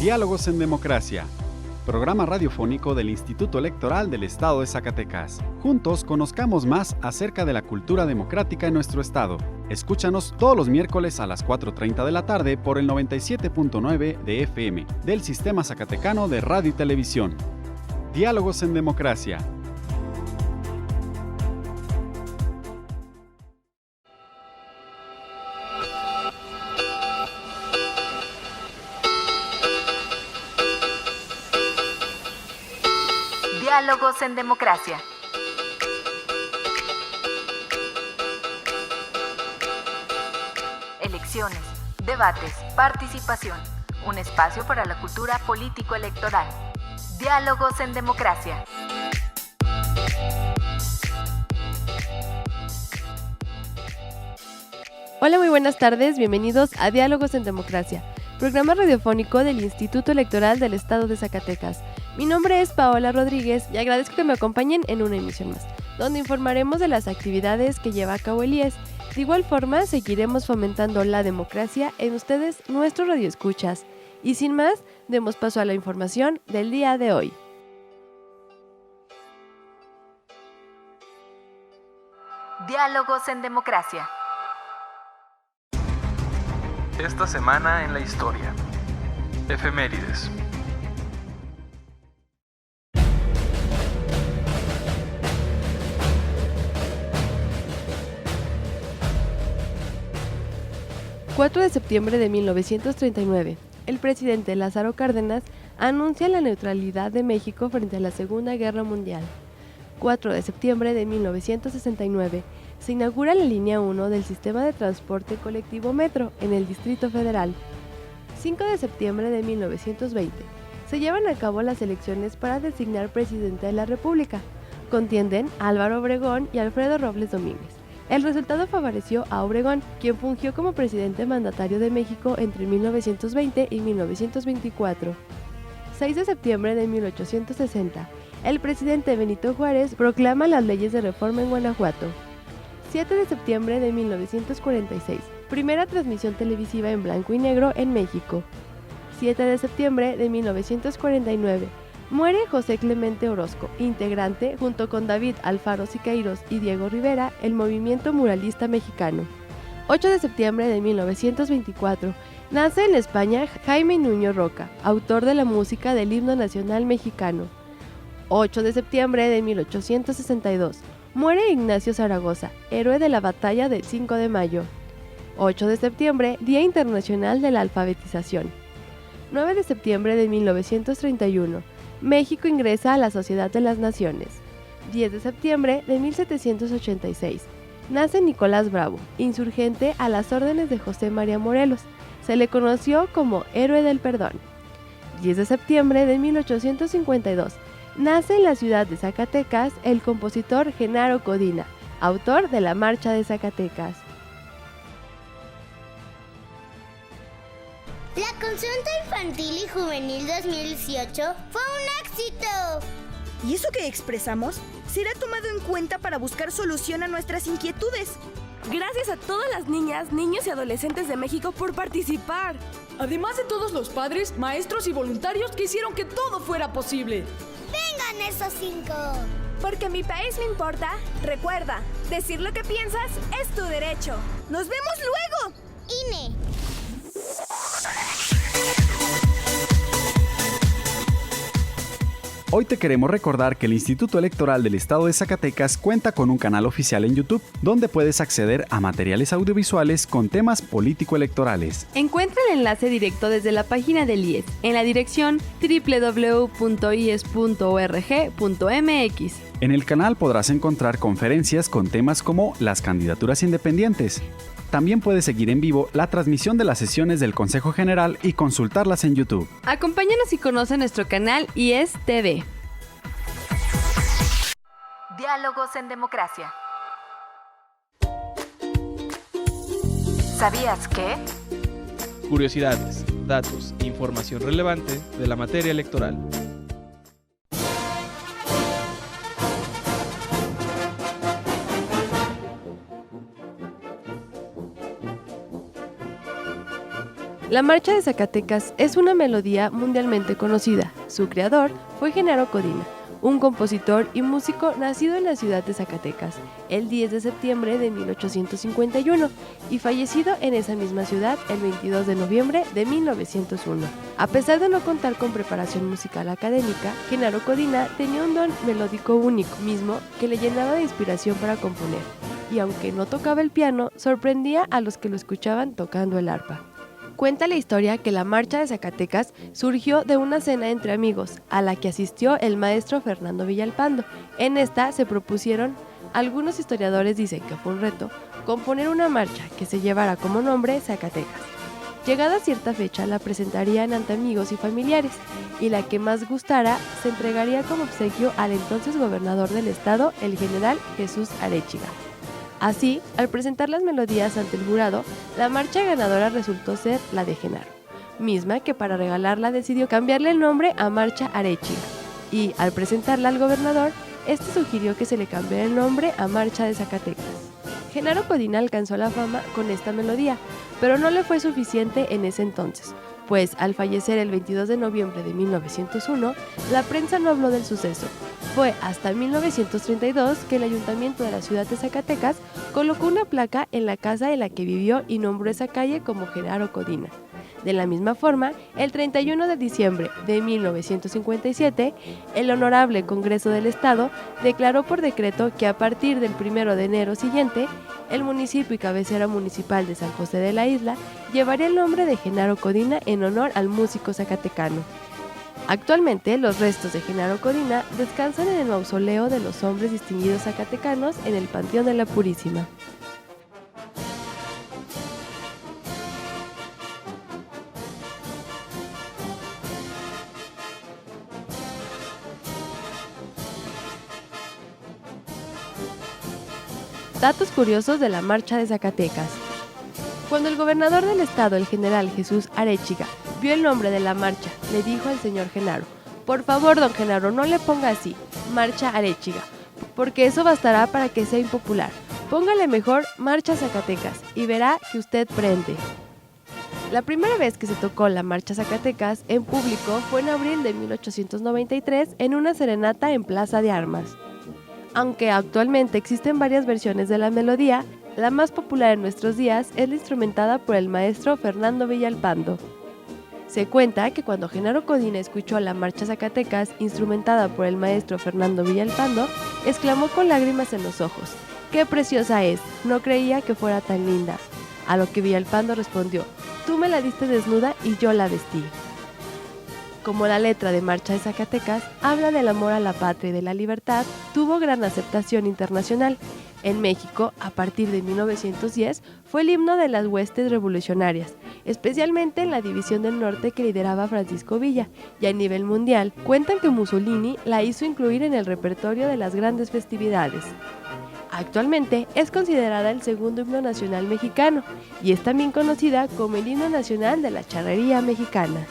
Diálogos en Democracia, programa radiofónico del Instituto Electoral del Estado de Zacatecas. Juntos conozcamos más acerca de la cultura democrática en nuestro estado. Escúchanos todos los miércoles a las 4:30 de la tarde por el 97.9 de FM del Sistema Zacatecano de Radio y Televisión. Diálogos en Democracia. Diálogos en Democracia. Elecciones, debates, participación. Un espacio para la cultura político-electoral. Diálogos en Democracia. Hola, muy buenas tardes. Bienvenidos a Diálogos en Democracia, programa radiofónico del Instituto Electoral del Estado de Zacatecas. Mi nombre es Paola Rodríguez y agradezco que me acompañen en una emisión más, donde informaremos de las actividades que lleva a cabo el IES. De igual forma, seguiremos fomentando la democracia en ustedes, nuestros radioescuchas. Y sin más, demos paso a la información del día de hoy. Diálogos en Democracia. Esta semana en la historia. Efemérides. El 4 de septiembre de 1939, el presidente Lázaro Cárdenas anuncia la neutralidad de México frente a la Segunda Guerra Mundial. 4 de septiembre de 1969, se inaugura la línea 1 del sistema de transporte colectivo Metro en el Distrito Federal. 5 de septiembre de 1920, se llevan a cabo las elecciones para designar presidente de la República. Contienden Álvaro Obregón y Alfredo Robles Domínguez. El resultado favoreció a Obregón, quien fungió como presidente mandatario de México entre 1920 y 1924. 6 de septiembre de 1860, el presidente Benito Juárez proclama las leyes de reforma en Guanajuato. 7 de septiembre de 1946, primera transmisión televisiva en blanco y negro en México. 7 de septiembre de 1949, muere José Clemente Orozco, integrante, junto con David Alfaro Siqueiros y Diego Rivera, el movimiento muralista mexicano. 8 de septiembre de 1924, nace en España Jaime Nuño Roca, autor de la música del himno nacional mexicano. 8 de septiembre de 1862, muere Ignacio Zaragoza, héroe de la batalla del 5 de mayo. 8 de septiembre, Día Internacional de la Alfabetización. 9 de septiembre de 1931, México ingresa a la Sociedad de las Naciones. 10 de septiembre de 1786. Nace Nicolás Bravo, insurgente a las órdenes de José María Morelos. Se le conoció como Héroe del Perdón. 10 de septiembre de 1852. Nace en la ciudad de Zacatecas el compositor Genaro Codina, autor de la Marcha de Zacatecas. La consulta infantil y juvenil 2018 fue un éxito. ¿Y eso que expresamos será tomado en cuenta para buscar solución a nuestras inquietudes? Gracias a todas las niñas, niños y adolescentes de México por participar. Además de todos los padres, maestros y voluntarios que hicieron que todo fuera posible. ¡Vengan esos 5! Porque mi país me importa, recuerda, decir lo que piensas es tu derecho. ¡Nos vemos luego! INE. Hoy te queremos recordar que el Instituto Electoral del Estado de Zacatecas cuenta con un canal oficial en YouTube, donde puedes acceder a materiales audiovisuales con temas político-electorales. Encuentra el enlace directo desde la página del IES, en la dirección www.ies.org.mx. En el canal podrás encontrar conferencias con temas como las candidaturas independientes. También puedes seguir en vivo la transmisión de las sesiones del Consejo General y consultarlas en YouTube. Acompáñanos y conoce nuestro canal IES TV. Diálogos en Democracia. ¿Sabías qué? Curiosidades, datos e información relevante de la materia electoral. La Marcha de Zacatecas es una melodía mundialmente conocida. Su creador fue Genaro Codina, un compositor y músico nacido en la ciudad de Zacatecas el 10 de septiembre de 1851 y fallecido en esa misma ciudad el 22 de noviembre de 1901. A pesar de no contar con preparación musical académica, Genaro Codina tenía un don melódico único, mismo que le llenaba de inspiración para componer, y aunque no tocaba el piano, sorprendía a los que lo escuchaban tocando el arpa. Cuenta la historia que la Marcha de Zacatecas surgió de una cena entre amigos, a la que asistió el maestro Fernando Villalpando. En esta se propusieron, algunos historiadores dicen que fue un reto, componer una marcha que se llevara como nombre Zacatecas. Llegada cierta fecha la presentarían ante amigos y familiares, y la que más gustara se entregaría como obsequio al entonces gobernador del estado, el general Jesús Arechiga. Así, al presentar las melodías ante el jurado, la marcha ganadora resultó ser la de Genaro, misma que para regalarla decidió cambiarle el nombre a Marcha Arechiga, y al presentarla al gobernador, este sugirió que se le cambiara el nombre a Marcha de Zacatecas. Genaro Codina alcanzó la fama con esta melodía, pero no le fue suficiente en ese entonces, pues al fallecer el 22 de noviembre de 1901, la prensa no habló del suceso. Fue hasta 1932 que el ayuntamiento de la ciudad de Zacatecas colocó una placa en la casa en la que vivió y nombró esa calle como Genaro Codina. De la misma forma, el 31 de diciembre de 1957, el Honorable Congreso del Estado declaró por decreto que a partir del 1 de enero siguiente, el municipio y cabecera municipal de San José de la Isla llevaría el nombre de Genaro Codina en honor al músico zacatecano. Actualmente, los restos de Genaro Codina descansan en el mausoleo de los hombres distinguidos zacatecanos en el Panteón de la Purísima. Datos curiosos de la Marcha de Zacatecas. Cuando el gobernador del estado, el general Jesús Arechiga, vio el nombre de la marcha, le dijo al señor Genaro: "Por favor, don Genaro, no le ponga así, Marcha Arechiga, porque eso bastará para que sea impopular. Póngale mejor Marcha Zacatecas y verá que usted prende". La primera vez que se tocó la Marcha Zacatecas en público fue en abril de 1893 en una serenata en Plaza de Armas. Aunque actualmente existen varias versiones de la melodía, la más popular en nuestros días es la instrumentada por el maestro Fernando Villalpando. Se cuenta que cuando Genaro Codina escuchó la Marcha Zacatecas instrumentada por el maestro Fernando Villalpando, exclamó con lágrimas en los ojos: "¡Qué preciosa es! No creía que fuera tan linda". A lo que Villalpando respondió: "Tú me la diste desnuda y yo la vestí". Como la letra de Marcha de Zacatecas habla del amor a la patria y de la libertad, tuvo gran aceptación internacional. En México, a partir de 1910, fue el himno de las huestes revolucionarias, especialmente en la División del Norte que lideraba Francisco Villa, y a nivel mundial cuentan que Mussolini la hizo incluir en el repertorio de las grandes festividades. Actualmente es considerada el segundo himno nacional mexicano y es también conocida como el himno nacional de la charrería mexicana.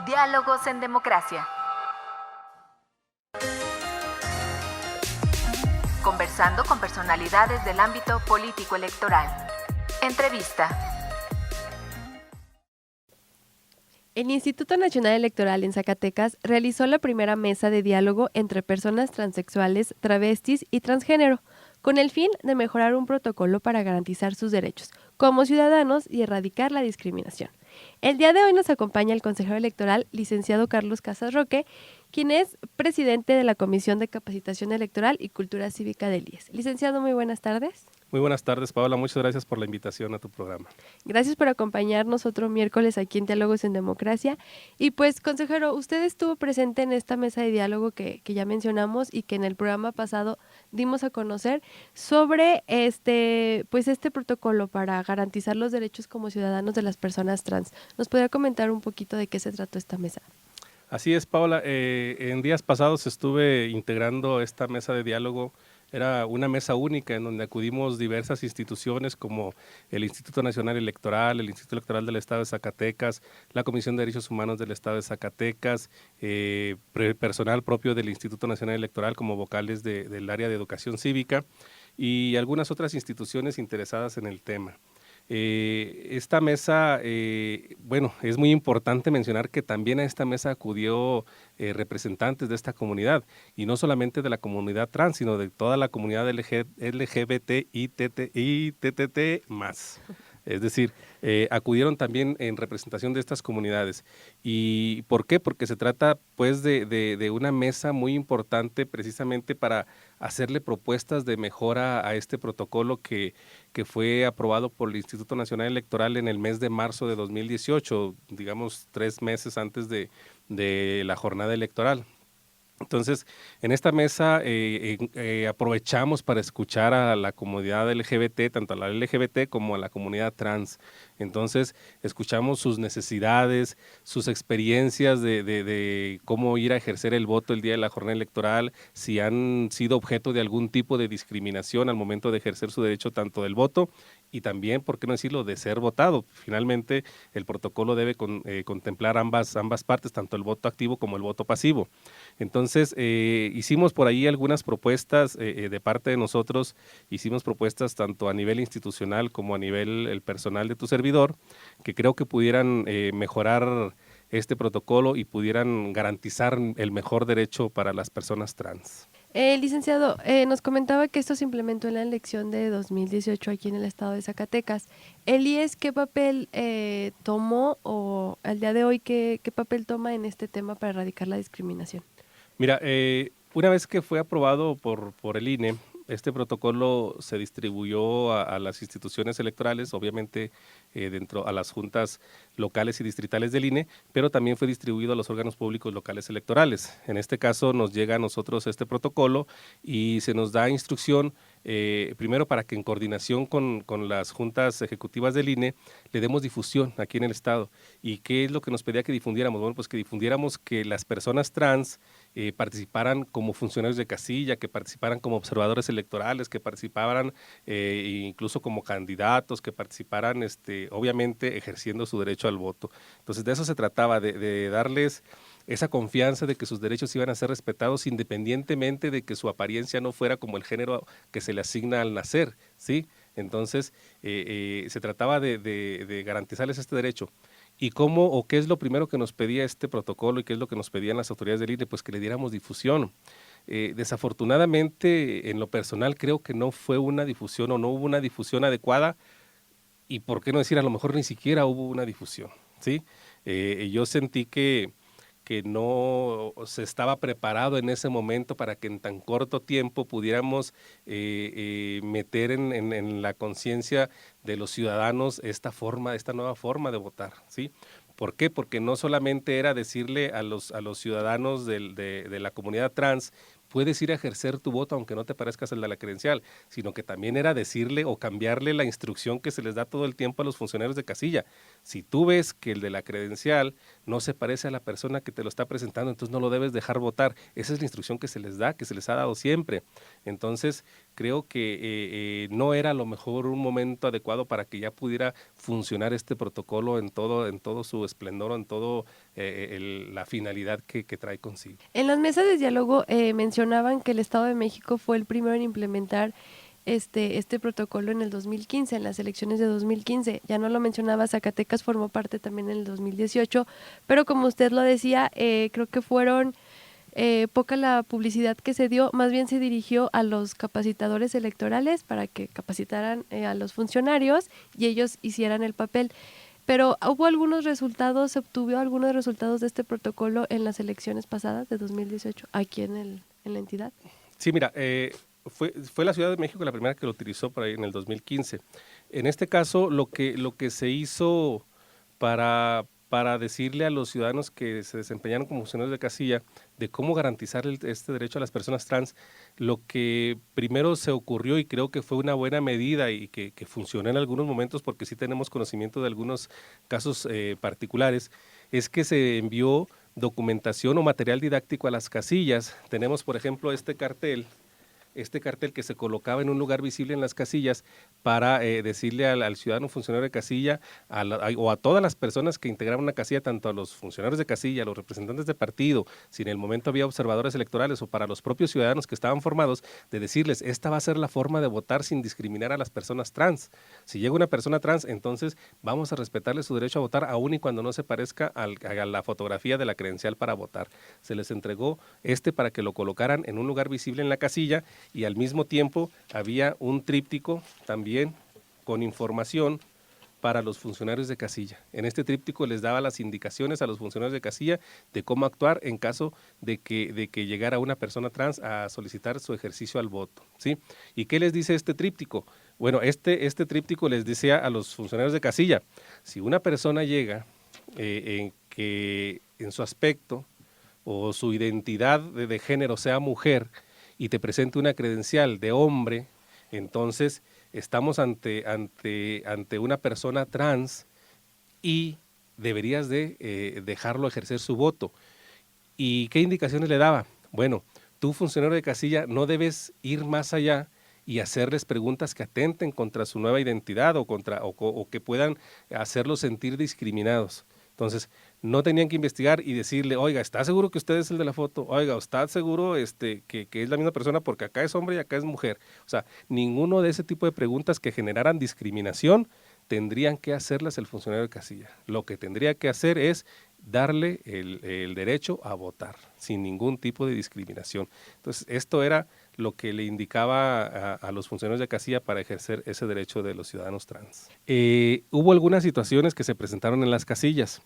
Diálogos en democracia. Conversando con personalidades del ámbito político-electoral. Entrevista. El Instituto Nacional Electoral en Zacatecas realizó la primera mesa de diálogo entre personas transexuales, travestis y transgénero, con el fin de mejorar un protocolo para garantizar sus derechos como ciudadanos y erradicar la discriminación. El día de hoy nos acompaña el consejero electoral, licenciado Carlos Casas Roque, quien es presidente de la Comisión de Capacitación Electoral y Cultura Cívica del IES. Licenciado, muy buenas tardes. Muy buenas tardes, Paola. Muchas gracias por la invitación a tu programa. Gracias por acompañarnos otro miércoles aquí en Diálogos en Democracia. Y pues, consejero, usted estuvo presente en esta mesa de diálogo que ya mencionamos y que en el programa pasado dimos a conocer sobre este protocolo para garantizar los derechos como ciudadanos de las personas trans. ¿Nos podría comentar un poquito de qué se trató esta mesa? Así es, Paola. En días pasados estuve integrando esta mesa de diálogo Era una mesa única en donde acudimos diversas instituciones como el Instituto Nacional Electoral, el Instituto Electoral del Estado de Zacatecas, la Comisión de Derechos Humanos del Estado de Zacatecas, personal propio del Instituto Nacional Electoral como vocales del área de educación cívica y algunas otras instituciones interesadas en el tema. Esta mesa, bueno, es muy importante mencionar que también a esta mesa acudió representantes de esta comunidad, y no solamente de la comunidad trans, sino de toda la comunidad LGBT y TTT más. Es decir, acudieron también en representación de estas comunidades. ¿Y por qué? Porque se trata pues de una mesa muy importante precisamente para hacerle propuestas de mejora a este protocolo que fue aprobado por el Instituto Nacional Electoral en el mes de marzo de 2018, digamos 3 meses antes de la jornada electoral. Entonces, en esta mesa aprovechamos para escuchar a la comunidad LGBT, tanto a la LGBT como a la comunidad trans. Entonces, escuchamos sus necesidades, sus experiencias de cómo ir a ejercer el voto el día de la jornada electoral, si han sido objeto de algún tipo de discriminación al momento de ejercer su derecho tanto del voto y también, por qué no decirlo, de ser votado. Finalmente, el protocolo debe contemplar ambas partes, tanto el voto activo como el voto pasivo. Entonces, hicimos por ahí algunas propuestas de parte de nosotros, hicimos propuestas tanto a nivel institucional como a nivel el personal de tu servidor, que creo que pudieran mejorar este protocolo y pudieran garantizar el mejor derecho para las personas trans. Licenciado, nos comentaba que esto se implementó en la elección de 2018 aquí en el estado de Zacatecas. ¿El IES qué papel tomó o al día de hoy qué papel toma en este tema para erradicar la discriminación? Mira, una vez que fue aprobado por el INE, este protocolo se distribuyó a las instituciones electorales, obviamente dentro a las juntas locales y distritales del INE, pero también fue distribuido a los órganos públicos locales electorales. En este caso nos llega a nosotros este protocolo y se nos da instrucción primero para que en coordinación con las juntas ejecutivas del INE le demos difusión aquí en el estado. ¿Y qué es lo que nos pedía que difundiéramos? Bueno, pues que difundiéramos que las personas trans participaran como funcionarios de casilla, que participaran como observadores electorales, que participaran incluso como candidatos, que participaran obviamente ejerciendo su derecho al voto. Entonces de eso se trataba, de darles esa confianza de que sus derechos iban a ser respetados independientemente de que su apariencia no fuera como el género que se le asigna al nacer, ¿sí? Entonces se trataba de garantizarles este derecho. ¿Y cómo o qué es lo primero que nos pedía este protocolo y qué es lo que nos pedían las autoridades del INE? Pues que le diéramos difusión. Desafortunadamente, en lo personal, creo que no fue una difusión o no hubo una difusión adecuada y, por qué no decir, a lo mejor ni siquiera hubo una difusión, ¿sí? Yo sentí que no se estaba preparado en ese momento para que en tan corto tiempo pudiéramos meter en la conciencia de los ciudadanos esta nueva forma de votar, ¿sí? ¿Por qué? Porque no solamente era decirle a los ciudadanos de la comunidad trans, puedes ir a ejercer tu voto aunque no te parezcas el de la credencial, sino que también era decirle o cambiarle la instrucción que se les da todo el tiempo a los funcionarios de casilla. Si tú ves que el de la credencial no se parece a la persona que te lo está presentando, entonces no lo debes dejar votar. Esa es la instrucción que se les da, que se les ha dado siempre. Entonces, creo que no era a lo mejor un momento adecuado para que ya pudiera funcionar este protocolo en todo su esplendor, en todo la finalidad que trae consigo. En las mesas de diálogo mencionaban que el Estado de México fue el primero en implementar este protocolo en el 2015, en las elecciones de 2015. Ya no lo mencionaba, Zacatecas formó parte también en el 2018, pero como usted lo decía, creo que fueron poca la publicidad que se dio, más bien se dirigió a los capacitadores electorales para que capacitaran a los funcionarios y ellos hicieran el papel. Pero ¿hubo algunos resultados, se obtuvo algunos resultados de este protocolo en las elecciones pasadas de 2018 aquí en la entidad? Sí, mira, fue la Ciudad de México la primera que lo utilizó por ahí en el 2015. En este caso, lo que se hizo para decirle a los ciudadanos que se desempeñaron como funcionarios de casilla de cómo garantizar este derecho a las personas trans, lo que primero se ocurrió y creo que fue una buena medida y que funcionó en algunos momentos porque sí tenemos conocimiento de algunos casos particulares, es que se envió documentación o material didáctico a las casillas. Tenemos, por ejemplo, este cartel este cartel que se colocaba en un lugar visible en las casillas para decirle al ciudadano funcionario de casilla o a todas las personas que integraban una casilla, tanto a los funcionarios de casilla, a los representantes de partido, si en el momento había observadores electorales o para los propios ciudadanos que estaban formados, de decirles, esta va a ser la forma de votar sin discriminar a las personas trans. Si llega una persona trans, entonces vamos a respetarle su derecho a votar, aun y cuando no se parezca a la fotografía de la credencial para votar. Se les entregó para que lo colocaran en un lugar visible en la casilla, y al mismo tiempo había un tríptico también con información para los funcionarios de casilla. En este tríptico les daba las indicaciones a los funcionarios de casilla de cómo actuar en caso de que llegara una persona trans a solicitar su ejercicio al voto, ¿sí? ¿Y qué les dice este tríptico? Bueno, este tríptico les decía a los funcionarios de casilla, si una persona llega en su aspecto o su identidad de género sea mujer y te presente una credencial de hombre, entonces estamos ante una persona trans y deberías de dejarlo ejercer su voto. ¿Y qué indicaciones le daba? Bueno, tú, funcionario de casilla, no debes ir más allá y hacerles preguntas que atenten contra su nueva identidad o que puedan hacerlos sentir discriminados. Entonces, no tenían que investigar y decirle, oiga, ¿está seguro que usted es el de la foto? Oiga, ¿está seguro que es la misma persona porque acá es hombre y acá es mujer? O sea, ninguno de ese tipo de preguntas que generaran discriminación tendrían que hacerlas el funcionario de casilla. Lo que tendría que hacer es darle el derecho a votar sin ningún tipo de discriminación. Entonces, esto era lo que le indicaba a los funcionarios de casilla para ejercer ese derecho de los ciudadanos trans. Hubo algunas situaciones que se presentaron en las casillas.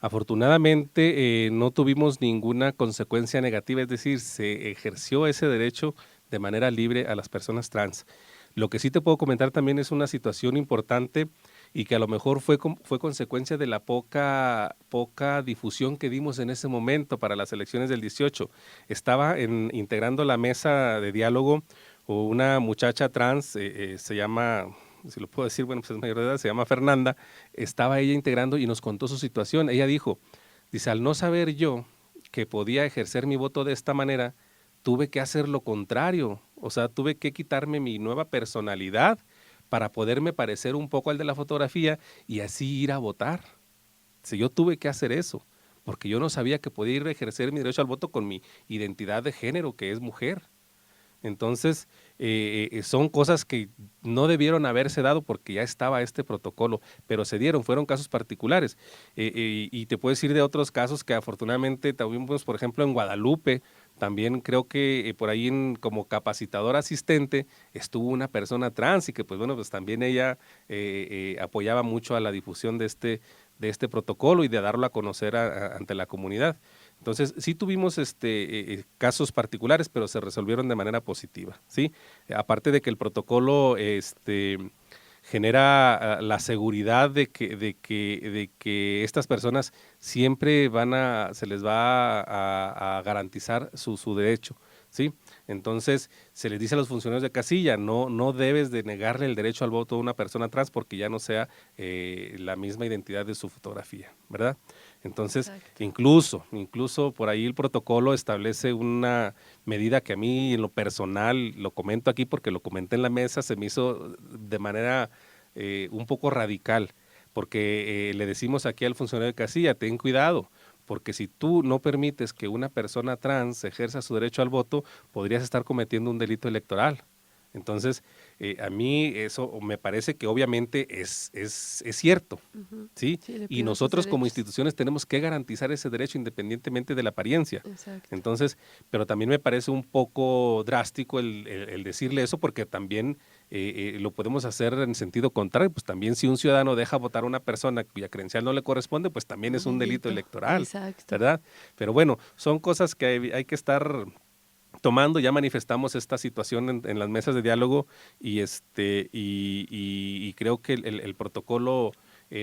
Afortunadamente no tuvimos ninguna consecuencia negativa, es decir, se ejerció ese derecho de manera libre a las personas trans. Lo que sí te puedo comentar también es una situación importante y que a lo mejor fue consecuencia de la poca difusión que dimos en ese momento para las elecciones del 18. Estaba integrando la mesa de diálogo una muchacha trans, se llama, si lo puedo decir, bueno, pues es mayor de edad, se llama Fernanda. Estaba ella integrando y nos contó su situación. Ella dice, al no saber yo que podía ejercer mi voto de esta manera, tuve que hacer lo contrario, o sea, tuve que quitarme mi nueva personalidad para poderme parecer un poco al de la fotografía y así ir a votar. Si yo tuve que hacer eso, porque yo no sabía que podía ir a ejercer mi derecho al voto con mi identidad de género, que es mujer. Entonces, son cosas que no debieron haberse dado porque ya estaba este protocolo, pero se dieron, fueron casos particulares. Y te puedo decir de otros casos que afortunadamente tuvimos, por ejemplo, en Guadalupe. También creo que por ahí como capacitador asistente estuvo una persona trans y que pues bueno, pues también ella apoyaba mucho a la difusión de este protocolo y de darlo a conocer ante la comunidad. Entonces sí tuvimos casos particulares, pero se resolvieron de manera positiva, ¿sí? Aparte de que el protocolo genera la seguridad de que estas personas siempre se les va a garantizar su derecho, ¿sí? Entonces se les dice a los funcionarios de casilla, no debes de negarle el derecho al voto a una persona trans porque ya no sea la misma identidad de su fotografía, ¿verdad? Entonces, incluso por ahí el protocolo establece una medida que a mí en lo personal, lo comento aquí porque lo comenté en la mesa, se me hizo de manera un poco radical, porque le decimos aquí al funcionario de casilla, ten cuidado, porque si tú no permites que una persona trans ejerza su derecho al voto, podrías estar cometiendo un delito electoral. Entonces, a mí eso me parece que obviamente es cierto, ¿sí? Y nosotros como instituciones tenemos que garantizar ese derecho independientemente de la apariencia. Exacto. Entonces, pero también me parece un poco drástico el decirle eso porque también lo podemos hacer en sentido contrario, pues también si un ciudadano deja votar a una persona cuya credencial no le corresponde, pues también es un delito electoral, ¿verdad? Pero bueno, son cosas que hay que estar tomando. Ya manifestamos esta situación en las mesas de diálogo y creo que el protocolo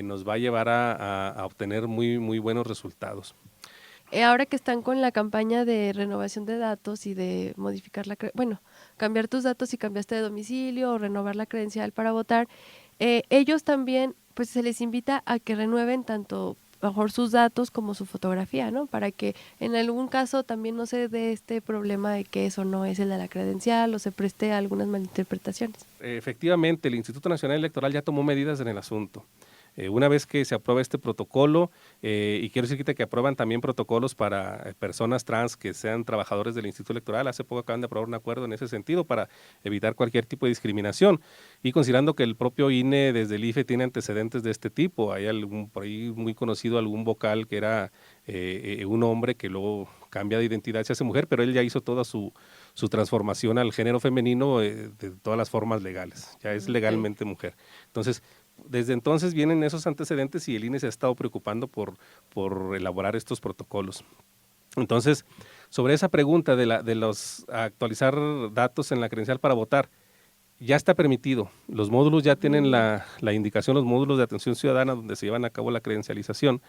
nos va a llevar a obtener muy, muy buenos resultados. Ahora que están con la campaña de renovación de datos y de modificar cambiar tus datos si cambiaste de domicilio o renovar la credencial para votar, ellos también, pues se les invita a que renueven tanto mejor sus datos como su fotografía, ¿no? Para que en algún caso también no se dé este problema de que eso no es el de la credencial o se preste a algunas malinterpretaciones. Efectivamente, el Instituto Nacional Electoral ya tomó medidas en el asunto. Una vez que se aprueba este protocolo, y quiero decir que aprueban también protocolos para personas trans que sean trabajadores del Instituto Electoral, hace poco acaban de aprobar un acuerdo en ese sentido para evitar cualquier tipo de discriminación, y considerando que el propio INE desde el IFE tiene antecedentes de este tipo, hay por ahí muy conocido algún vocal que era un hombre que luego cambia de identidad, se hace mujer, pero él ya hizo toda su transformación al género femenino de todas las formas legales, ya es legalmente mujer. Entonces, desde entonces vienen esos antecedentes y el INE se ha estado preocupando por elaborar estos protocolos. Entonces, sobre esa pregunta de los actualizar datos en la credencial para votar, ya está permitido. Los módulos ya tienen la indicación, los módulos de atención ciudadana donde se llevan a cabo la credencialización,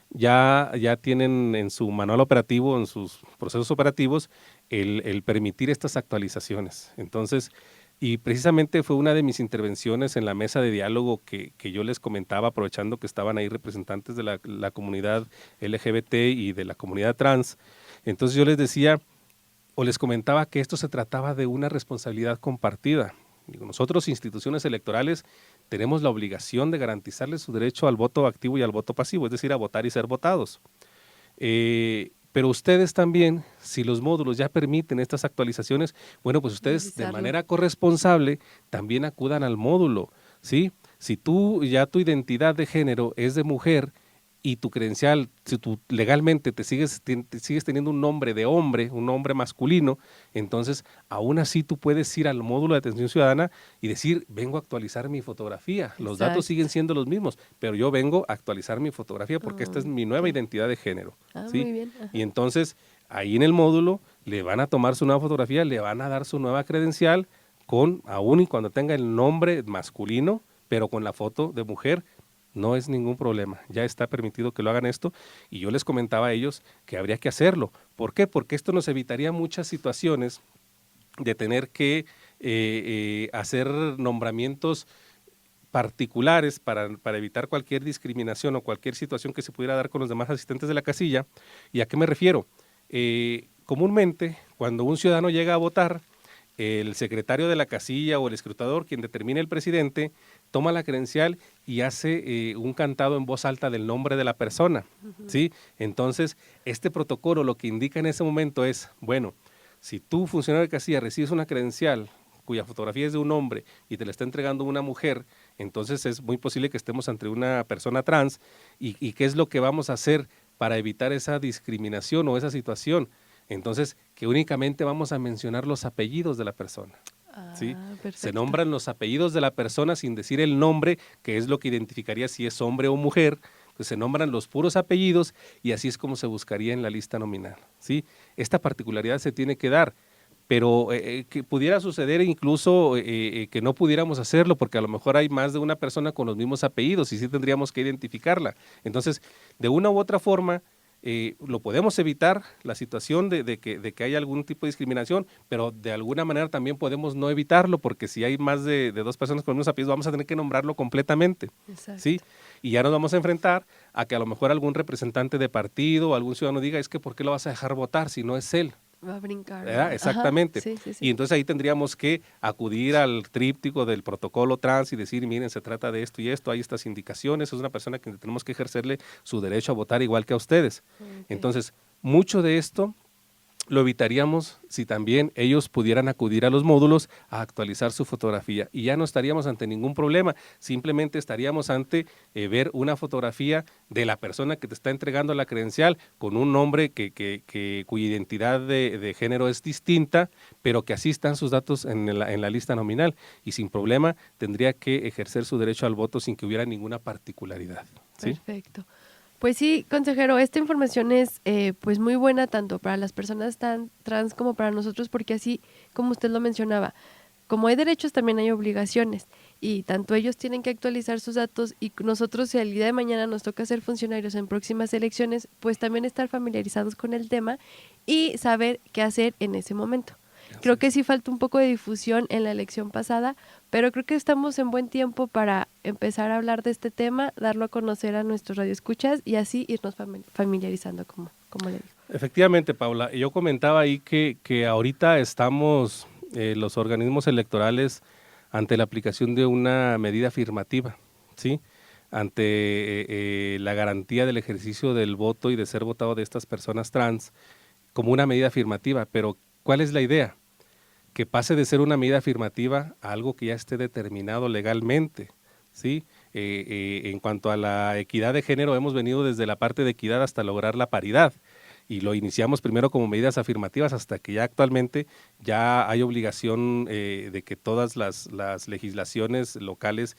ya tienen en su manual operativo, en sus procesos operativos, el permitir estas actualizaciones. Entonces, y precisamente fue una de mis intervenciones en la mesa de diálogo que yo les comentaba, aprovechando que estaban ahí representantes de la comunidad LGBT y de la comunidad trans. Entonces yo les decía, o les comentaba que esto se trataba de una responsabilidad compartida. Nosotros, instituciones electorales, tenemos la obligación de garantizarles su derecho al voto activo y al voto pasivo, es decir, a votar y ser votados. Pero ustedes también, si los módulos ya permiten estas actualizaciones, bueno, pues ustedes de manera corresponsable también acudan al módulo, ¿sí? Si tu identidad de género es de mujer y tu credencial, si tú legalmente te sigues teniendo un nombre de hombre, un nombre masculino, entonces aún así tú puedes ir al módulo de atención ciudadana y decir, vengo a actualizar mi fotografía. Los datos siguen siendo los mismos, pero yo vengo a actualizar mi fotografía porque esta es mi nueva identidad de género. ¿sí? Muy bien. Y entonces ahí en el módulo le van a tomar su nueva fotografía, le van a dar su nueva credencial, aún y cuando tenga el nombre masculino, pero con la foto de mujer. No es ningún problema, ya está permitido que lo hagan esto, y yo les comentaba a ellos que habría que hacerlo. ¿Por qué? Porque esto nos evitaría muchas situaciones de tener que hacer nombramientos particulares para evitar cualquier discriminación o cualquier situación que se pudiera dar con los demás asistentes de la casilla. ¿Y a qué me refiero? Comúnmente, cuando un ciudadano llega a votar, el secretario de la casilla o el escrutador, quien determine el presidente, toma la credencial y hace un cantado en voz alta del nombre de la persona, ¿sí? Entonces, este protocolo lo que indica en ese momento es, bueno, si tú, funcionario de casilla, recibes una credencial cuya fotografía es de un hombre y te la está entregando una mujer, entonces es muy posible que estemos ante una persona trans, y ¿qué es lo que vamos a hacer para evitar esa discriminación o esa situación? Entonces, que únicamente vamos a mencionar los apellidos de la persona. ¿sí? Se nombran los apellidos de la persona sin decir el nombre, que es lo que identificaría si es hombre o mujer. Pues se nombran los puros apellidos y así es como se buscaría en la lista nominal. ¿sí? Esta particularidad se tiene que dar, pero que pudiera suceder incluso que no pudiéramos hacerlo porque a lo mejor hay más de una persona con los mismos apellidos y sí tendríamos que identificarla. Entonces, de una u otra forma, lo podemos evitar, la situación de que haya algún tipo de discriminación, pero de alguna manera también podemos no evitarlo, porque si hay más de dos personas con los mismos apellidos, vamos a tener que nombrarlo completamente. ¿sí? Y ya nos vamos a enfrentar a que a lo mejor algún representante de partido o algún ciudadano diga, es que ¿por qué lo vas a dejar votar si no es él? Va a brincar. Exactamente. Sí. Y entonces ahí tendríamos que acudir al tríptico del protocolo trans y decir, miren, se trata de esto y esto, hay estas indicaciones, es una persona que tenemos que ejercerle su derecho a votar igual que a ustedes. Entonces, mucho de esto lo evitaríamos si también ellos pudieran acudir a los módulos a actualizar su fotografía y ya no estaríamos ante ningún problema, simplemente estaríamos ante ver una fotografía de la persona que te está entregando la credencial con un nombre cuya identidad de género es distinta, pero que así están sus datos en la lista nominal y sin problema tendría que ejercer su derecho al voto sin que hubiera ninguna particularidad. ¿sí? Perfecto. Pues sí, consejero, esta información es pues muy buena tanto para las personas tan trans como para nosotros, porque así como usted lo mencionaba, como hay derechos también hay obligaciones y tanto ellos tienen que actualizar sus datos y nosotros si el día de mañana nos toca ser funcionarios en próximas elecciones, pues también estar familiarizados con el tema y saber qué hacer en ese momento. Creo que sí falta un poco de difusión en la elección pasada, pero creo que estamos en buen tiempo para empezar a hablar de este tema, darlo a conocer a nuestros radioescuchas y así irnos familiarizando, como le digo. Efectivamente, Paula, yo comentaba ahí que ahorita estamos los organismos electorales ante la aplicación de una medida afirmativa, ¿sí? Ante la garantía del ejercicio del voto y de ser votado de estas personas trans como una medida afirmativa. Pero, ¿cuál es la idea? Que pase de ser una medida afirmativa a algo que ya esté determinado legalmente, ¿sí? En cuanto a la equidad de género, hemos venido desde la parte de equidad hasta lograr la paridad. Y lo iniciamos primero como medidas afirmativas hasta que ya actualmente ya hay obligación de que todas las legislaciones locales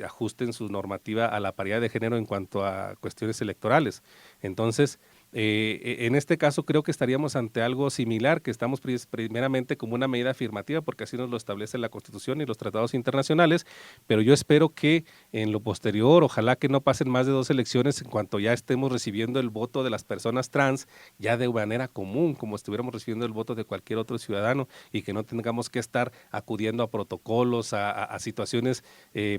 ajusten su normativa a la paridad de género en cuanto a cuestiones electorales. Entonces, en este caso creo que estaríamos ante algo similar, que estamos primeramente como una medida afirmativa porque así nos lo establece la Constitución y los tratados internacionales, pero yo espero que en lo posterior, ojalá que no pasen más de 2 elecciones en cuanto ya estemos recibiendo el voto de las personas trans ya de manera común, como estuviéramos recibiendo el voto de cualquier otro ciudadano, y que no tengamos que estar acudiendo a protocolos, a situaciones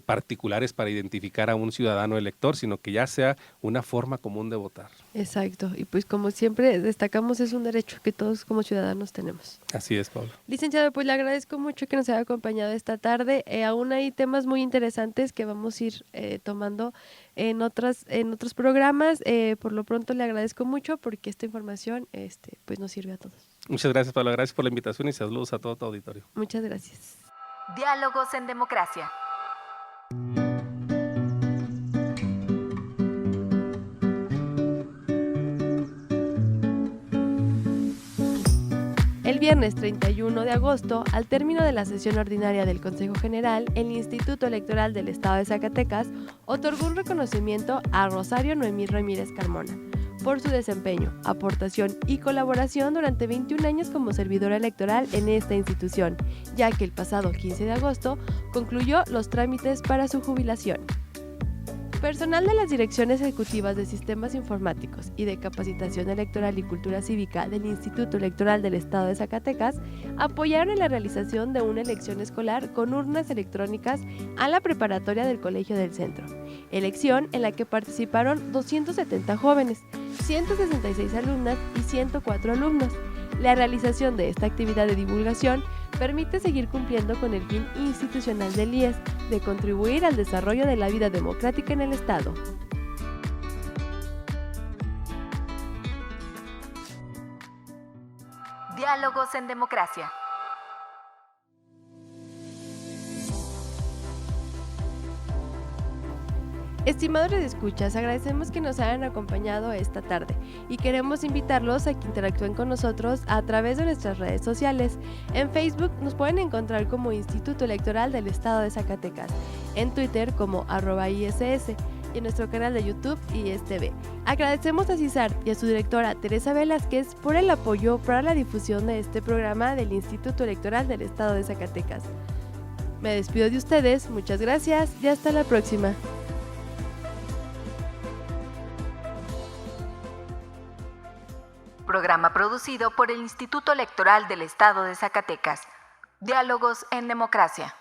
particulares para identificar a un ciudadano elector, sino que ya sea una forma común de votar. Exacto, y pues como siempre destacamos, es un derecho que todos como ciudadanos tenemos. Así es, Paula. Licenciado, pues le agradezco mucho que nos haya acompañado esta tarde. Aún hay temas muy interesantes que vamos a ir tomando en otros programas. Por lo pronto le agradezco mucho porque esta información pues nos sirve a todos. Muchas gracias, Paula. Gracias por la invitación y saludos a todo tu auditorio. Muchas gracias. Diálogos en Democracia. El viernes 31 de agosto, al término de la sesión ordinaria del Consejo General, el Instituto Electoral del Estado de Zacatecas otorgó un reconocimiento a Rosario Noemí Ramírez Carmona por su desempeño, aportación y colaboración durante 21 años como servidora electoral en esta institución, ya que el pasado 15 de agosto concluyó los trámites para su jubilación. Personal de las Direcciones Ejecutivas de Sistemas Informáticos y de Capacitación Electoral y Cultura Cívica del Instituto Electoral del Estado de Zacatecas apoyaron en la realización de una elección escolar con urnas electrónicas a la preparatoria del Colegio del Centro, elección en la que participaron 270 jóvenes, 166 alumnas y 104 alumnos. La realización de esta actividad de divulgación permite seguir cumpliendo con el fin institucional del IES de contribuir al desarrollo de la vida democrática en el Estado. Diálogos en Democracia. Estimados radioescuchas, agradecemos que nos hayan acompañado esta tarde y queremos invitarlos a que interactúen con nosotros a través de nuestras redes sociales. En Facebook nos pueden encontrar como Instituto Electoral del Estado de Zacatecas, en Twitter como @ISS y en nuestro canal de YouTube ISTV. Agradecemos a CISART y a su directora Teresa Velázquez por el apoyo para la difusión de este programa del Instituto Electoral del Estado de Zacatecas. Me despido de ustedes, muchas gracias y hasta la próxima. Programa producido por el Instituto Electoral del Estado de Zacatecas. Diálogos en Democracia.